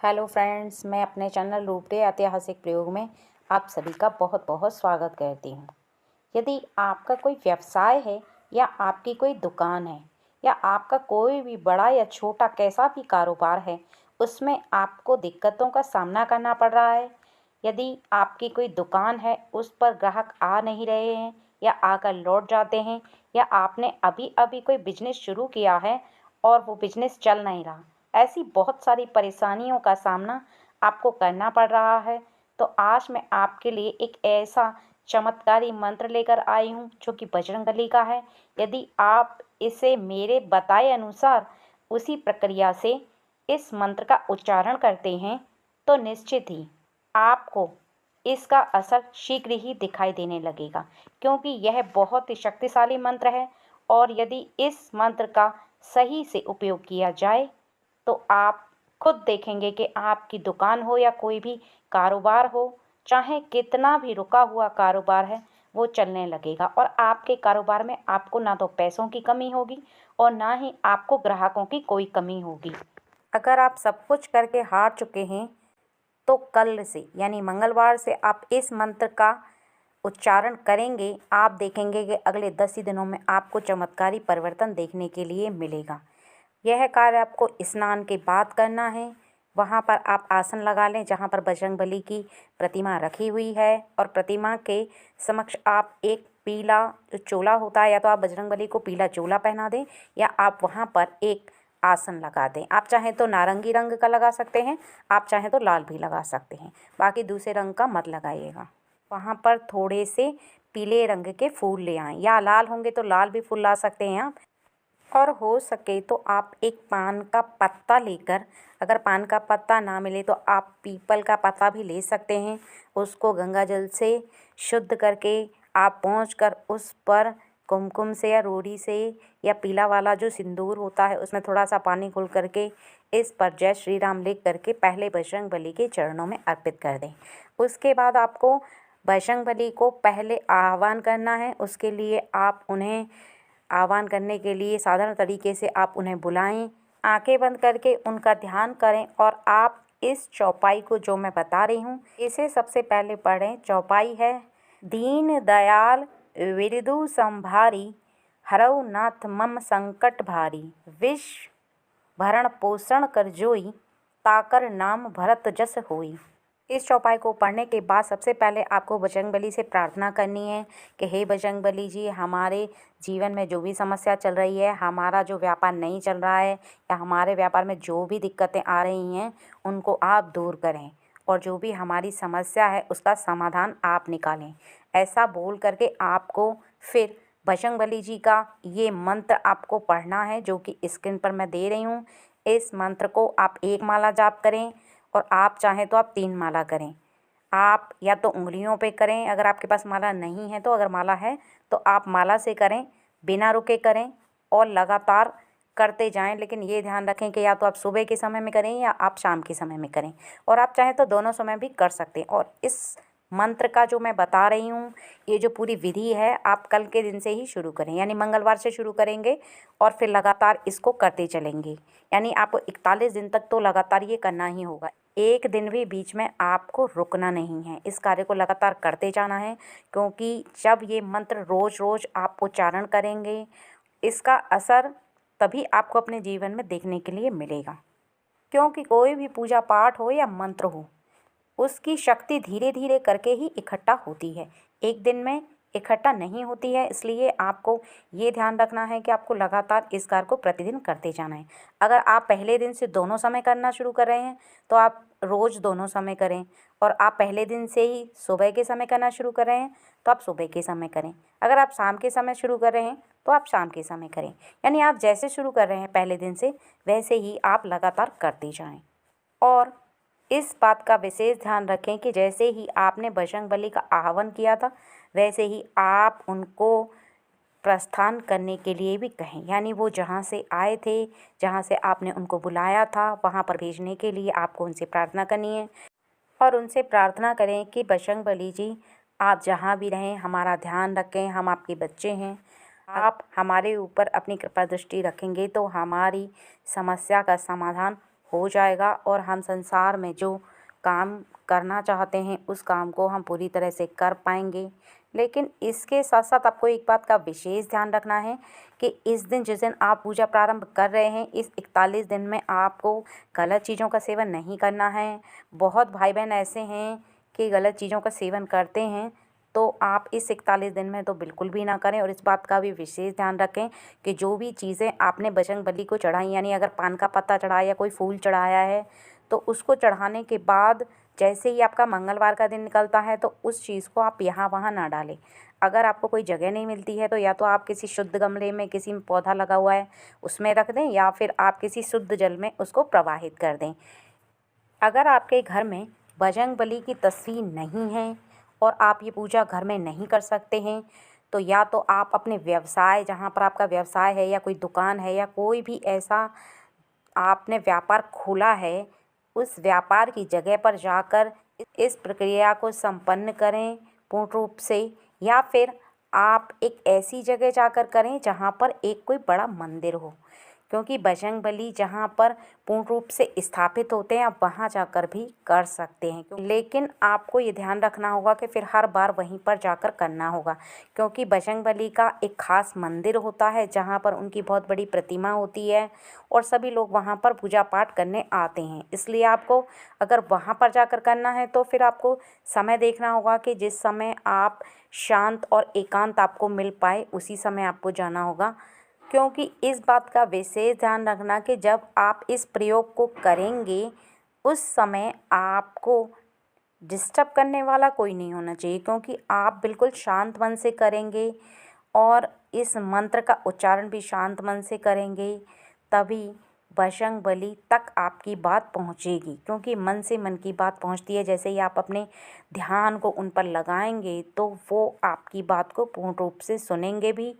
Hello friends, मैं अपने channel रूपरे ऐतिहासिक प्रयोग में आप सभी का बहुत बहुत स्वागत करती हूँ। यदि आपका कोई व्यवसाय है या आपकी कोई दुकान है या आपका कोई भी बड़ा या छोटा कैसा भी कारोबार है, उसमें आपको दिक्कतों का सामना करना पड़ रहा है। यदि आपकी कोई दुकान है, उस पर ग्राहक आ नहीं रहे हैं या आकर लौट जाते हैं, या आपने अभी अभी कोई बिजनेस शुरू किया है और वो बिजनेस चल नहीं रहा, ऐसी बहुत सारी परेशानियों का सामना आपको करना पड़ रहा है, तो आज मैं आपके लिए एक ऐसा चमत्कारी मंत्र लेकर आई हूँ जो कि बजरंगबली का है। यदि आप इसे मेरे बताए अनुसार उसी प्रक्रिया से इस मंत्र का उच्चारण करते हैं, तो निश्चित ही आपको इसका असर शीघ्र ही दिखाई देने लगेगा, क्योंकि यह बहुत ही शक्तिशाली मंत्र है। और यदि इस मंत्र का सही से उपयोग किया जाए तो आप खुद देखेंगे कि आपकी दुकान हो या कोई भी कारोबार हो, चाहे कितना भी रुका हुआ कारोबार है, वो चलने लगेगा और आपके कारोबार में आपको ना तो पैसों की कमी होगी और ना ही आपको ग्राहकों की कोई कमी होगी। अगर आप सब कुछ करके हार चुके हैं, तो कल से यानी मंगलवार से आप इस मंत्र का उच्चारण करेंगे, आप देखेंगे कि अगले 10 ही दिनों में आपको चमत्कारी परिवर्तन देखने के लिए मिलेगा। यह कार्य आपको स्नान के बाद करना है। वहाँ पर आप आसन लगा लें जहाँ पर बजरंगबली की प्रतिमा रखी हुई है, और प्रतिमा के समक्ष आप एक पीला जो चोला होता है, या तो आप बजरंगबली को पीला चोला पहना दें या आप वहाँ पर एक आसन लगा दें। आप चाहें तो नारंगी रंग का लगा सकते हैं, आप चाहें तो लाल भी लगा सकते हैं, बाकी दूसरे रंग का मत लगाइएगा। वहाँ पर थोड़े से पीले रंग के फूल ले आएँ, या लाल होंगे तो लाल भी फूल ला सकते हैं आप। और हो सके तो आप एक पान का पत्ता लेकर, अगर पान का पत्ता ना मिले तो आप पीपल का पत्ता भी ले सकते हैं, उसको गंगा जल से शुद्ध करके आप पहुँचकर उस पर कुमकुम से या रोड़ी से या पीला वाला जो सिंदूर होता है उसमें थोड़ा सा पानी घोल करके इस पर जय श्री राम लिख करके पहले बजरंगबली के चरणों में अर्पित कर दें। उसके बाद आपको बजरंगबली को पहले आह्वान करना है। उसके लिए आप उन्हें आह्वान करने के लिए साधारण तरीके से आप उन्हें बुलाएं, आंखें बंद करके उनका ध्यान करें, और आप इस चौपाई को जो मैं बता रही हूँ इसे सबसे पहले पढ़ें। चौपाई है: दीन दयाल विरदु संभारी, हरऊ नाथ मम संकट भारी, विष भरण पोषण कर जोई, ताकर नाम भरत जस होई। इस चौपाई को पढ़ने के बाद सबसे पहले आपको बजरंगबली से प्रार्थना करनी है कि हे बजरंगबली जी, हमारे जीवन में जो भी समस्या चल रही है, हमारा जो व्यापार नहीं चल रहा है या हमारे व्यापार में जो भी दिक्कतें आ रही हैं, उनको आप दूर करें और जो भी हमारी समस्या है उसका समाधान आप निकालें। ऐसा बोल करके आपको फिर बजरंगबली जी का ये मंत्र आपको पढ़ना है जो कि स्क्रीन पर मैं दे रही हूँ। इस मंत्र को आप 1 माला जाप करें, और आप चाहें तो आप 3 माला करें। आप या तो उंगलियों पे करें अगर आपके पास माला नहीं है तो, अगर माला है तो आप माला से करें, बिना रुके करें और लगातार करते जाएं। लेकिन ये ध्यान रखें कि या तो आप सुबह के समय में करें या आप शाम के समय में करें, और आप चाहें तो दोनों समय भी कर सकते हैं। और इस मंत्र का जो मैं बता रही हूँ, ये जो पूरी विधि है, आप कल के दिन से ही शुरू करें, यानी मंगलवार से शुरू करेंगे और फिर लगातार इसको करते चलेंगे। यानी आपको 41 दिन तक तो लगातार ये करना ही होगा। एक दिन भी बीच में आपको रुकना नहीं है, इस कार्य को लगातार करते जाना है, क्योंकि जब ये मंत्र रोज़ रोज़ आप उच्चारण करेंगे, इसका असर तभी आपको अपने जीवन में देखने के लिए मिलेगा। क्योंकि कोई भी पूजा पाठ हो या मंत्र हो, उसकी शक्ति धीरे धीरे करके ही इकट्ठा होती है, एक दिन में इकट्ठा नहीं होती है। इसलिए आपको ये ध्यान रखना है कि आपको लगातार इस कार्य को प्रतिदिन करते जाना है। अगर आप पहले दिन से दोनों समय करना शुरू कर रहे हैं तो आप रोज़ दोनों समय करें, और आप पहले दिन से ही सुबह के समय करना शुरू कर रहे हैं तो आप सुबह के समय करें। अगर आप शाम के समय शुरू कर रहे हैं तो आप शाम के समय करें। यानी आप जैसे शुरू कर रहे हैं पहले दिन से, वैसे ही आप लगातार करते जाएँ। और इस बात का विशेष ध्यान रखें कि जैसे ही आपने बजरंगबली का आह्वान किया था, वैसे ही आप उनको प्रस्थान करने के लिए भी कहें। यानी वो जहाँ से आए थे, जहाँ से आपने उनको बुलाया था, वहाँ पर भेजने के लिए आपको उनसे प्रार्थना करनी है, और उनसे प्रार्थना करें कि बजरंगबली जी, आप जहाँ भी रहें हमारा ध्यान रखें, हम आपके बच्चे हैं, आप हमारे ऊपर अपनी कृपा दृष्टि रखेंगे तो हमारी समस्या का समाधान हो जाएगा और हम संसार में जो काम करना चाहते हैं उस काम को हम पूरी तरह से कर पाएंगे। लेकिन इसके साथ साथ आपको एक बात का विशेष ध्यान रखना है कि इस दिन, जिस दिन आप पूजा प्रारंभ कर रहे हैं, इस 41 दिन में आपको गलत चीज़ों का सेवन नहीं करना है। बहुत भाई बहन ऐसे हैं कि गलत चीज़ों का सेवन करते हैं, तो आप इस 41 दिन में तो बिल्कुल भी ना करें। और इस बात का भी विशेष ध्यान रखें कि जो भी चीज़ें आपने बजरंगबली को चढ़ाई, यानी अगर पान का पत्ता चढ़ाया या कोई फूल चढ़ाया है, तो उसको चढ़ाने के बाद जैसे ही आपका मंगलवार का दिन निकलता है तो उस चीज़ को आप यहाँ वहाँ ना डालें। अगर आपको कोई जगह नहीं मिलती है तो या तो आप किसी शुद्ध गमले में, किसी में पौधा लगा हुआ है उसमें रख दें, या फिर आप किसी शुद्ध जल में उसको प्रवाहित कर दें। अगर आपके घर में बजरंगबली की तस्वीर नहीं है और आप ये पूजा घर में नहीं कर सकते हैं, तो या तो आप अपने व्यवसाय, जहाँ पर आपका व्यवसाय है या कोई दुकान है या कोई भी ऐसा आपने व्यापार खोला है, उस व्यापार की जगह पर जाकर इस प्रक्रिया को संपन्न करें पूर्ण रूप से। या फिर आप एक ऐसी जगह जाकर करें जहाँ पर एक कोई बड़ा मंदिर हो, क्योंकि बजरंगबली जहाँ पर पूर्ण रूप से स्थापित होते हैं आप वहाँ जाकर भी कर सकते हैं। लेकिन आपको ये ध्यान रखना होगा कि फिर हर बार वहीं पर जाकर करना होगा, क्योंकि बजरंगबली का एक खास मंदिर होता है जहाँ पर उनकी बहुत बड़ी प्रतिमा होती है और सभी लोग वहाँ पर पूजा पाठ करने आते हैं। इसलिए आपको अगर वहाँ पर जाकर करना है तो फिर आपको समय देखना होगा कि जिस समय आप शांत और एकांत आपको मिल पाए उसी समय आपको जाना होगा। क्योंकि इस बात का विशेष ध्यान रखना कि जब आप इस प्रयोग को करेंगे उस समय आपको डिस्टर्ब करने वाला कोई नहीं होना चाहिए, क्योंकि आप बिल्कुल शांत मन से करेंगे और इस मंत्र का उच्चारण भी शांत मन से करेंगे, तभी बजरंगबली तक आपकी बात पहुंचेगी। क्योंकि मन से मन की बात पहुंचती है, जैसे ही आप अपने ध्यान को उन पर लगाएंगे तो वो आपकी बात को पूर्ण रूप से सुनेंगे भी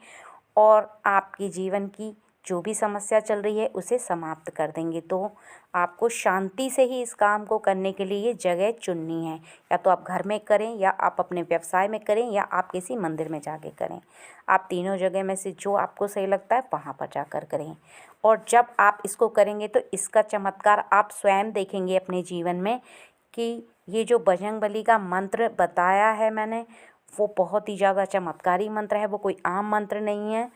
और आपकी जीवन की जो भी समस्या चल रही है उसे समाप्त कर देंगे। तो आपको शांति से ही इस काम को करने के लिए ये जगह चुननी है, या तो आप घर में करें या आप अपने व्यवसाय में करें या आप किसी मंदिर में जाके करें। आप तीनों जगह में से जो आपको सही लगता है वहाँ पर जाकर करें। और जब आप इसको करेंगे तो इसका चमत्कार आप स्वयं देखेंगे अपने जीवन में कि ये जो बजरंगबली का मंत्र बताया है मैंने, वो बहुत ही ज़्यादा चमत्कारी मंत्र है, वो कोई आम मंत्र नहीं है।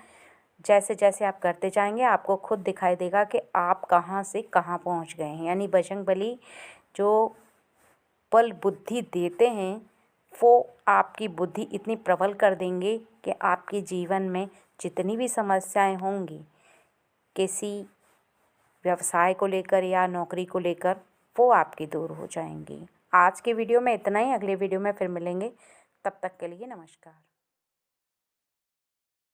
जैसे जैसे आप करते जाएंगे आपको खुद दिखाई देगा कि आप कहाँ से कहाँ पहुँच गए हैं। यानी बजरंगबली जो बल बुद्धि देते हैं वो आपकी बुद्धि इतनी प्रबल कर देंगे कि आपके जीवन में जितनी भी समस्याएं होंगी किसी व्यवसाय को लेकर या नौकरी को लेकर, वो आपकी दूर हो जाएंगी। आज के वीडियो में इतना ही, अगले वीडियो में फिर मिलेंगे। तब तक के लिए नमस्कार।